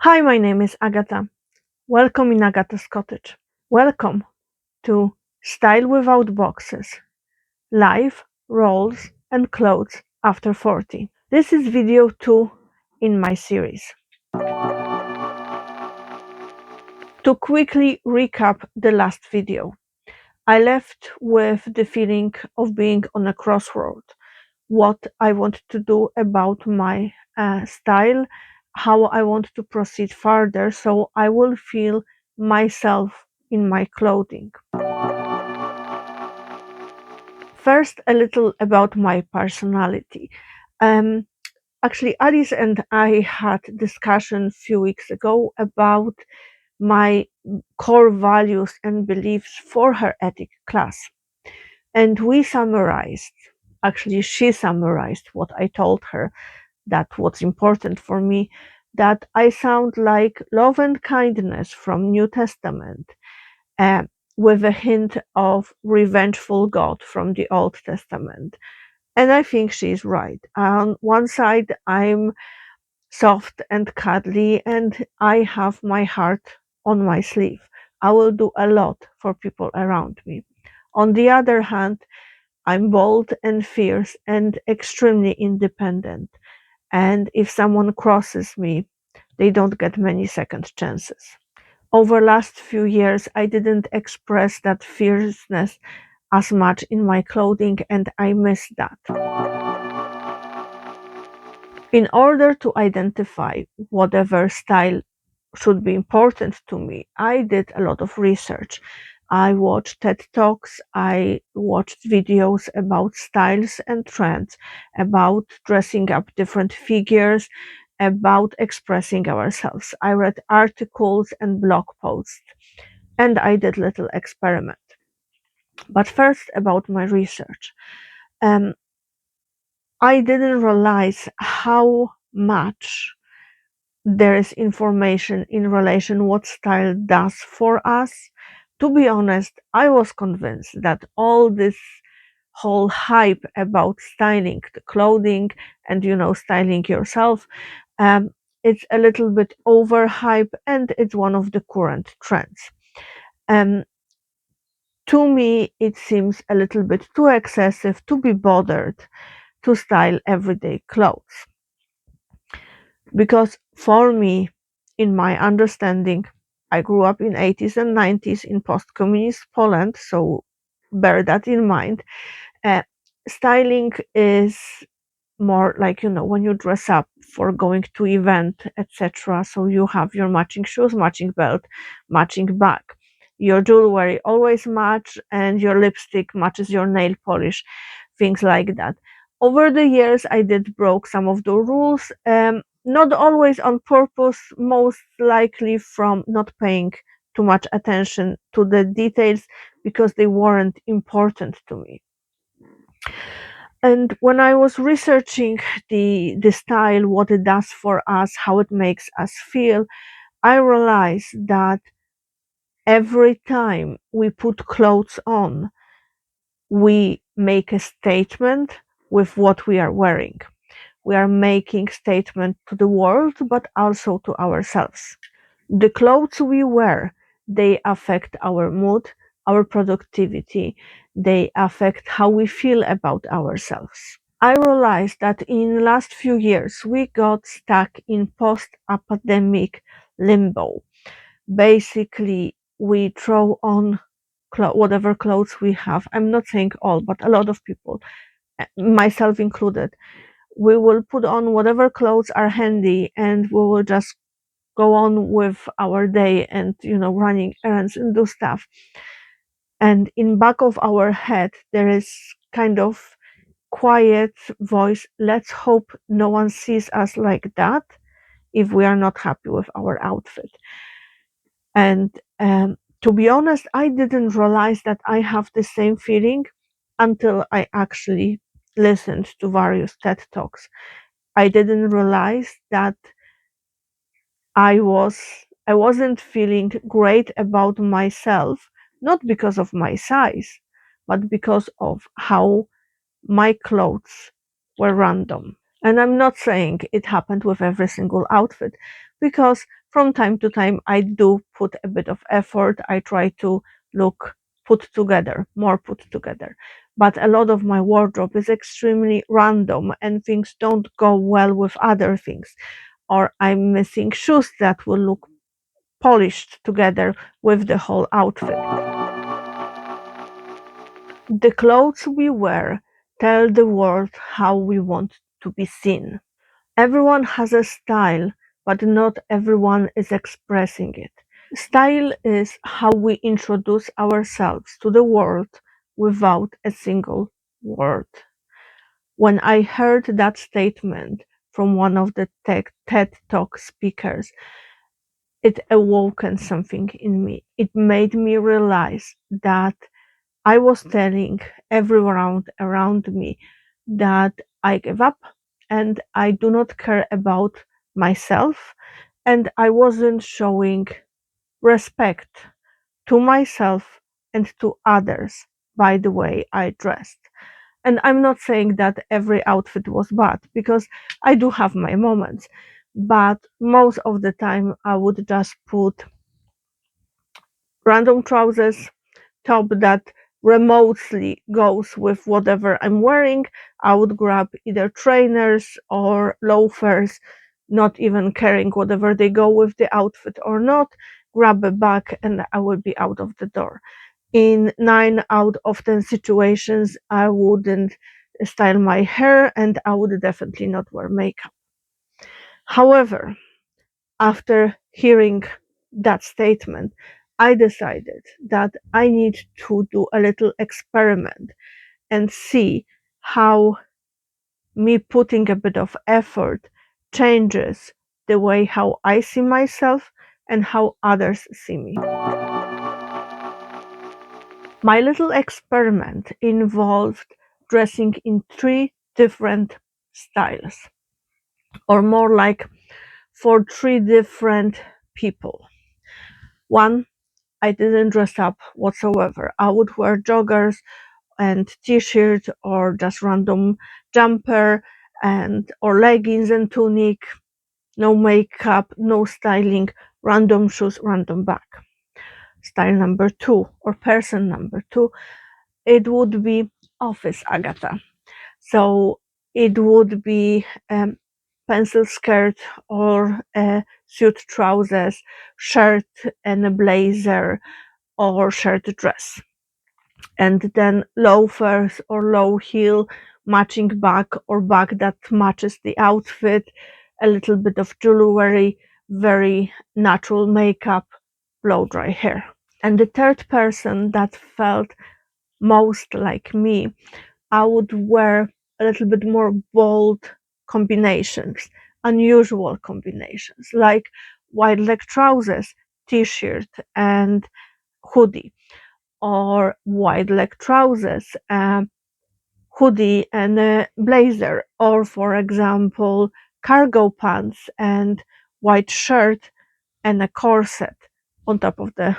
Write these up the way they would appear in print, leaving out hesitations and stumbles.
Hi, my name is Agata. Welcome in Agata's cottage. Welcome to Style Without Boxes, Life, Roles and Clothes After 40. This is video 2 in my series. To quickly recap the last video, I left with the feeling of being on a crossroad, what I want to do about my style, how I want to proceed further so I will feel myself in my clothing. First, a little about my personality. Um, Actually, Alice and I had discussion a few weeks ago about my core values and beliefs for her ethic class. And we summarized, actually, she summarized what I told her that what's important for me, that I sound like love and kindness from New Testament, uh, with a hint of revengeful God from the Old Testament. And I think she's right. On one side, I'm soft and cuddly, and I have my heart on my sleeve. I will do a lot for people around me. On the other hand, I'm bold and fierce and extremely independent. And if someone crosses me, they don't get many second chances. Over last few years, I didn't express that fierceness as much in my clothing, and I miss that. In order to identify whatever style should be important to me, I did a lot of research. I watched TED Talks, I watched videos about styles and trends, about dressing up different figures, about expressing ourselves. I read articles and blog posts, and I did little experiment. But first about my research. Um, I didn't realize how much there is information in relation what style does for us. To be honest, I was convinced that all this whole hype about styling the clothing and styling yourself, um, it's a little bit overhype and it's one of the current trends. Um, to me, it seems a little bit too excessive to be bothered to style everyday clothes. Because for me, in my understanding, I grew up in 80s and 90s in post-communist Poland, so bear that in mind. Uh, Styling is more like, when you dress up for going to event, etc. So you have your matching shoes, matching belt, matching bag. Your jewelry always match, and your lipstick matches your nail polish, things like that. Over the years, I did broke some of the rules, not always on purpose, most likely from not paying too much attention to the details because they weren't important to me. And when I was researching the style, what it does for us, how it makes us feel, I realized that every time we put clothes on, we make a statement with what we are wearing. We are making statement to the world, but also to ourselves. The clothes we wear, they affect our mood, our productivity, they affect how we feel about ourselves. I realized that in last few years we got stuck in post-epidemic limbo. Basically, we throw on whatever clothes we have. I'm not saying all, but a lot of people, myself included, we will put on whatever clothes are handy and we will just go on with our day and running errands and do stuff. And in back of our head there is kind of quiet voice, let's hope no one sees us like that if we are not happy with our outfit. And to be honest, I didn't realize that I have the same feeling until I actually listened to various TED Talks. I didn't realize that I wasn't feeling great about myself, not because of my size, but because of how my clothes were random. And I'm not saying it happened with every single outfit, because from time to time I do put a bit of effort. I try to look put together, more put together. But a lot of my wardrobe is extremely random and things don't go well with other things. Or I'm missing shoes that will look polished together with the whole outfit. The clothes we wear tell the world how we want to be seen. Everyone has a style, but not everyone is expressing it. Style is how we introduce ourselves to the world without a single word. When I heard that statement from one of the TED Talk speakers, it awoken something in me. It made me realize that I was telling everyone around me that I give up and I do not care about myself, and I wasn't showing respect to myself and to others by the way I dressed. And I'm not saying that every outfit was bad because I do have my moments, but most of the time I would just put random trousers, top that remotely goes with whatever I'm wearing. I would grab either trainers or loafers, not even caring whether they go with the outfit or not, grab a bag and I will be out of the door. In 9 out of 10 situations, I wouldn't style my hair and I would definitely not wear makeup. However, after hearing that statement, I decided that I need to do a little experiment and see how me putting a bit of effort changes the way how I see myself and how others see me. My little experiment involved dressing in 3 different styles, or more like for 3 different people. One, I didn't dress up whatsoever. I would wear joggers and t-shirt or just random jumper and or leggings and tunic, no makeup, no styling, random shoes, random bag. Style number two or person number two, it would be office Agata. So it would be pencil skirt or suit trousers, shirt and a blazer or shirt dress. And then loafers or low heel matching bag or bag that matches the outfit, a little bit of jewelry, very natural makeup, blow dry hair. And the third person that felt most like me, I would wear a little bit more bold combinations, unusual combinations, like wide leg trousers, t-shirt, and hoodie, or wide leg trousers, hoodie, and a blazer, or for example, cargo pants and white shirt and a corset on top of the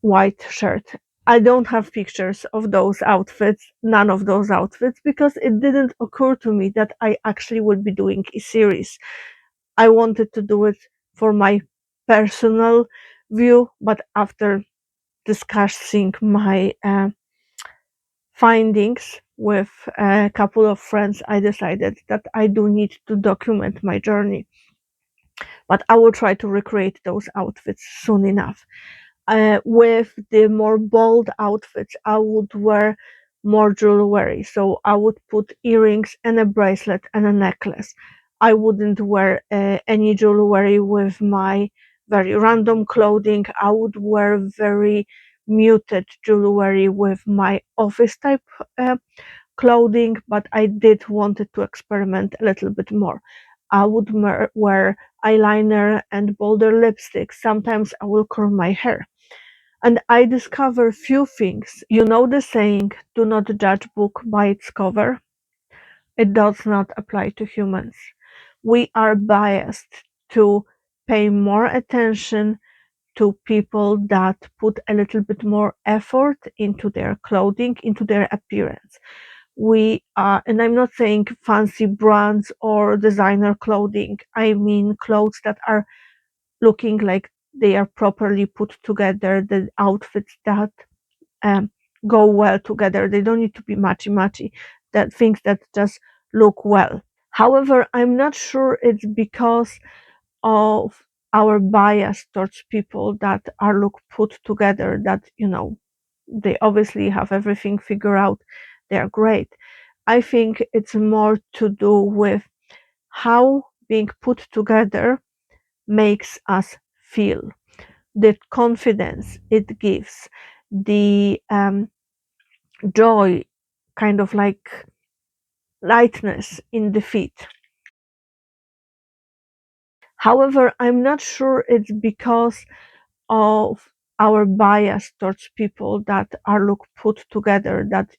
white shirt. I don't have pictures of those outfits, none of those outfits, because it didn't occur to me that I actually would be doing a series. I wanted to do it for my personal view, but after discussing my findings with a couple of friends, I decided that I do need to document my journey. But I will try to recreate those outfits soon enough. With the more bold outfits, I would wear more jewelry. So I would put earrings and a bracelet and a necklace. I wouldn't wear any jewelry with my very random clothing. I would wear very muted jewelry with my office type clothing, but I did wanted to experiment a little bit more. I would wear eyeliner and bolder lipstick. Sometimes I will curl my hair. And I discover few things. You know the saying, do not judge book by its cover? It does not apply to humans. We are biased to pay more attention to people that put a little bit more effort into their clothing, into their appearance. and I'm not saying fancy brands or designer clothing. I mean clothes that are looking like they are properly put together, the outfits that um, go well together. They don't need to be matchy matchy. That things that just look well. However, I'm not sure it's because of our bias towards people that are look put together, that they obviously have everything figured out, they're great. I think it's more to do with how being put together makes us feel, the confidence it gives, the joy, kind of like lightness in the feet. However, I'm not sure it's because of our bias towards people that are look put together, that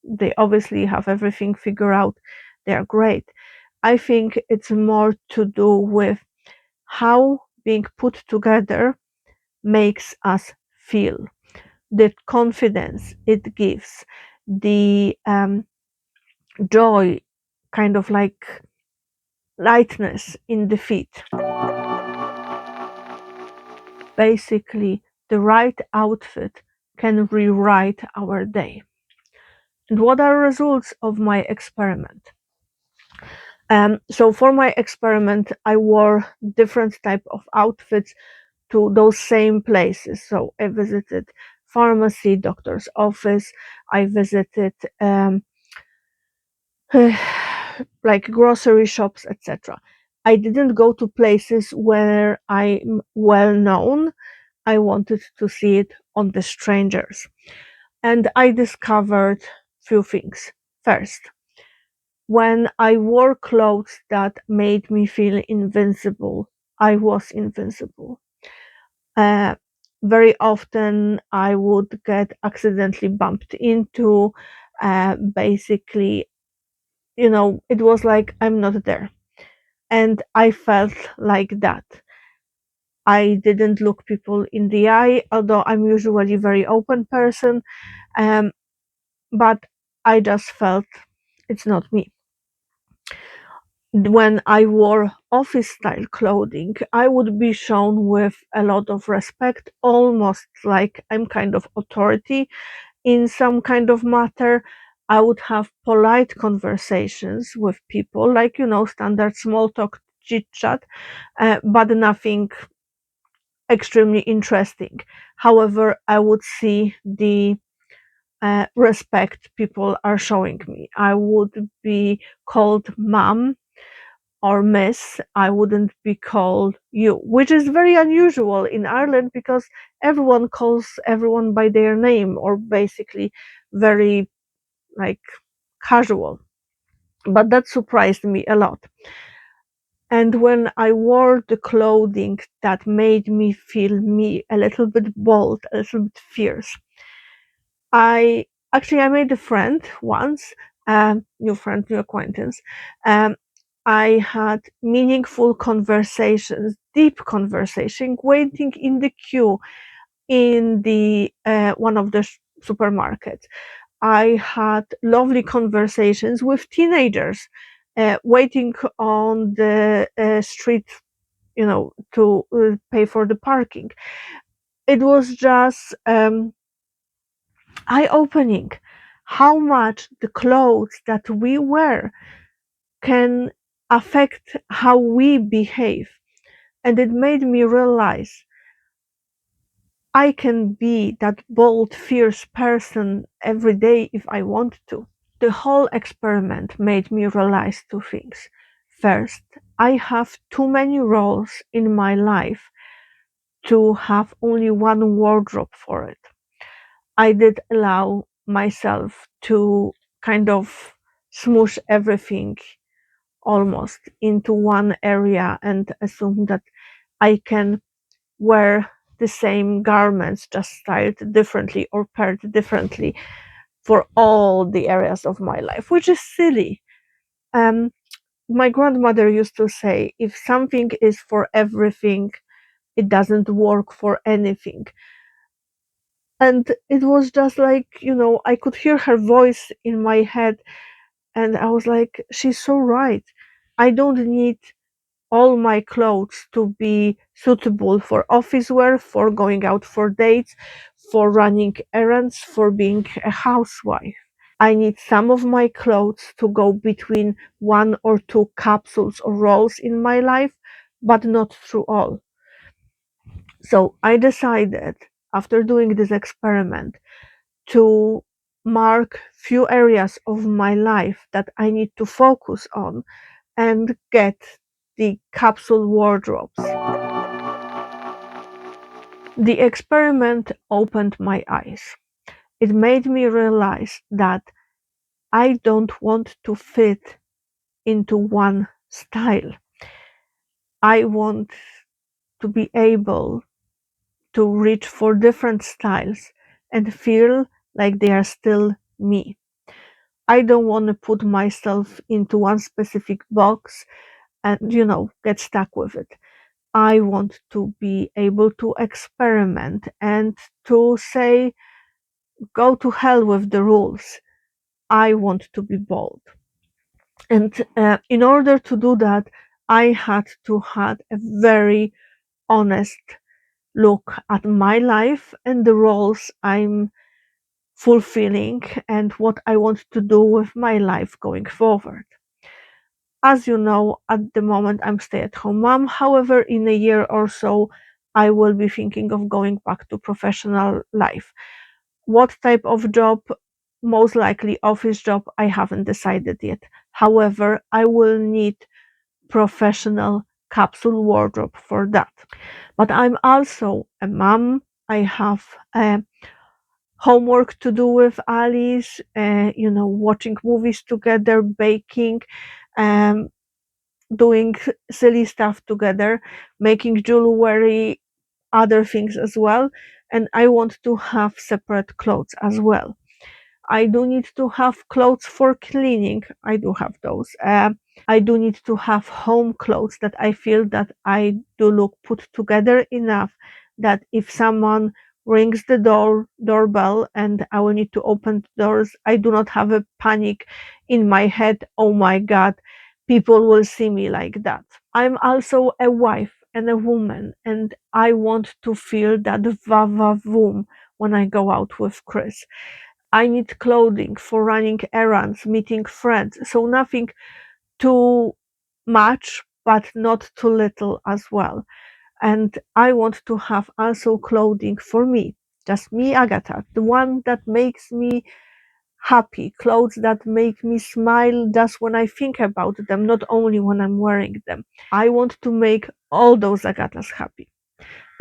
they obviously have everything figured out, they're great. I think it's more to do with how being put together makes us feel, the confidence it gives, the joy, kind of like lightness in the feet. Basically, the right outfit can rewrite our day. And what are results of my experiment? So for my experiment, I wore different type of outfits to those same places. So I visited pharmacy, doctor's office. I visited like grocery shops, etc. I didn't go to places where I'm well known. I wanted to see it on the strangers. And I discovered few things. First, when I wore clothes that made me feel invincible, I was invincible. Uh, Very often I would get accidentally bumped into. Basically, it was like I'm not there. And I felt like that. I didn't look people in the eye, although I'm usually a very open person. Um, but I just felt it's not me. When I wore office style clothing, I would be shown with a lot of respect, almost like I'm kind of authority in some kind of matter. I would have polite conversations with people, like, standard small talk, chit chat, but nothing extremely interesting. However, I would see the respect people are showing me. I would be called mom or miss. I wouldn't be called you, which is very unusual in Ireland because everyone calls everyone by their name, or basically very like casual. But that surprised me a lot. And when I wore the clothing that made me feel me a little bit bold, a little bit fierce, I I made a friend once, new friend, new acquaintance. Um, I had meaningful conversations, deep conversation, waiting in the queue in the one of the supermarkets. I had lovely conversations with teenagers, waiting on the street, to pay for the parking. It was just eye-opening how much the clothes that we wear can affect how we behave. And it made me realize I can be that bold, fierce person every day if I want to. The whole experiment made me realize two things. First, I have too many roles in my life to have only one wardrobe for it. I did allow myself to kind of smoosh everything almost into one area and assume that I can wear the same garments, just styled differently or paired differently for all the areas of my life, which is silly. Um, my grandmother used to say, if something is for everything, it doesn't work for anything. And it was just like, I could hear her voice in my head, and I was like, she's so right. I don't need all my clothes to be suitable for office wear, for going out for dates, for running errands, for being a housewife. I need some of my clothes to go between one or two capsules or roles in my life, but not through all. So I decided, after doing this experiment, to mark few areas of my life that I need to focus on and get the capsule wardrobes. The experiment opened my eyes. It made me realize that I don't want to fit into one style. I want to be able to reach for different styles and feel like they are still me. I don't want to put myself into one specific box and, get stuck with it. I want to be able to experiment and to say, go to hell with the rules. I want to be bold. And in order to do that, I had to have a very honest look at my life and the roles I'm fulfilling and what I want to do with my life going forward. As you know, at the moment I'm stay-at-home mom. However, in a year or so, I will be thinking of going back to professional life. What type of job? Most likely office job. I haven't decided yet. However, I will need professional capsule wardrobe for that. But I'm also a mom. I have homework to do with Alice, watching movies together, baking, um, doing silly stuff together, making jewelry, other things as well. And I want to have separate clothes as well. I do need to have clothes for cleaning. I do have those. I do need to have home clothes that I feel that I do look put together enough that if someone rings the doorbell and I will need to open the doors, I do not have a panic in my head. Oh my God, people will see me like that. I'm also a wife and a woman, and I want to feel that va va voom when I go out with Chris. I need clothing for running errands, meeting friends, so nothing too much, but not too little as well. And I want to have also clothing for me, just me, Agata, the one that makes me happy, clothes that make me smile just when I think about them, not only when I'm wearing them. I want to make all those Agatas happy.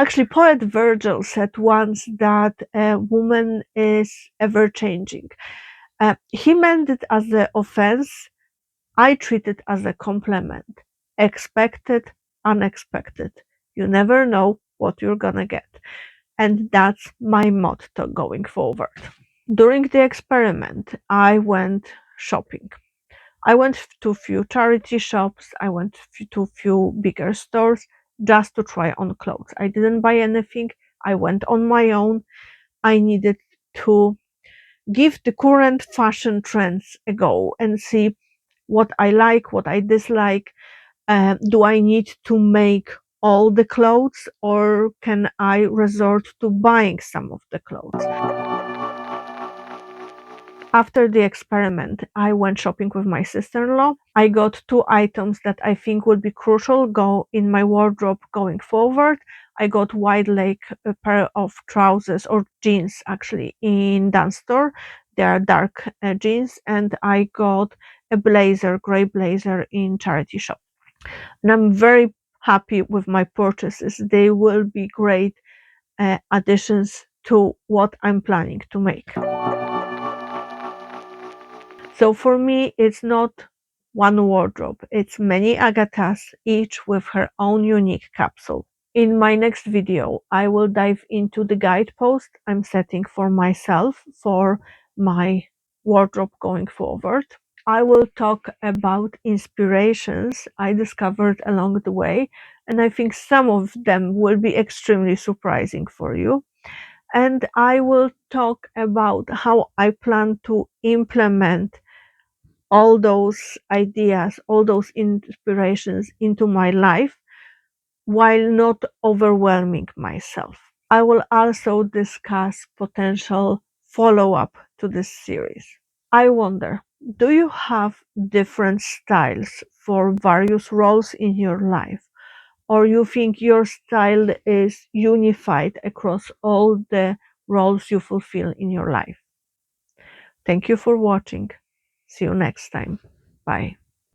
Actually, poet Virgil said once that a woman is ever changing. He meant it as an offense. I treat it as a compliment. Expected, unexpected. You never know what you're gonna get. And that's my motto going forward. During the experiment, I went shopping. I went to few charity shops. I went to few bigger stores just to try on clothes. I didn't buy anything. I went on my own. I needed to give the current fashion trends a go and see what I like, what I dislike. Do I need to make all the clothes or can I resort to buying some of the clothes? After the experiment, I went shopping with my sister-in-law. I got two items that I think would be crucial go in my wardrobe going forward. I got wide leg a pair of trousers or jeans actually in dance store. They are dark jeans, and I got a blazer, gray blazer in charity shop. And I'm very happy with my purchases. They will be great additions to what I'm planning to make. So for me, it's not one wardrobe, it's many Agatas, each with her own unique capsule. In my next video, I will dive into the guidepost I'm setting for myself for my wardrobe going forward. I will talk about inspirations I discovered along the way, and I think some of them will be extremely surprising for you. and I will talk about how I plan to implement all those ideas, all those inspirations into my life while not overwhelming myself. I will also discuss potential follow up to this series. I wonder, do you have different styles for various roles in your life? Or you think your style is unified across all the roles you fulfill in your life? Thank you for watching. See you next time. Bye.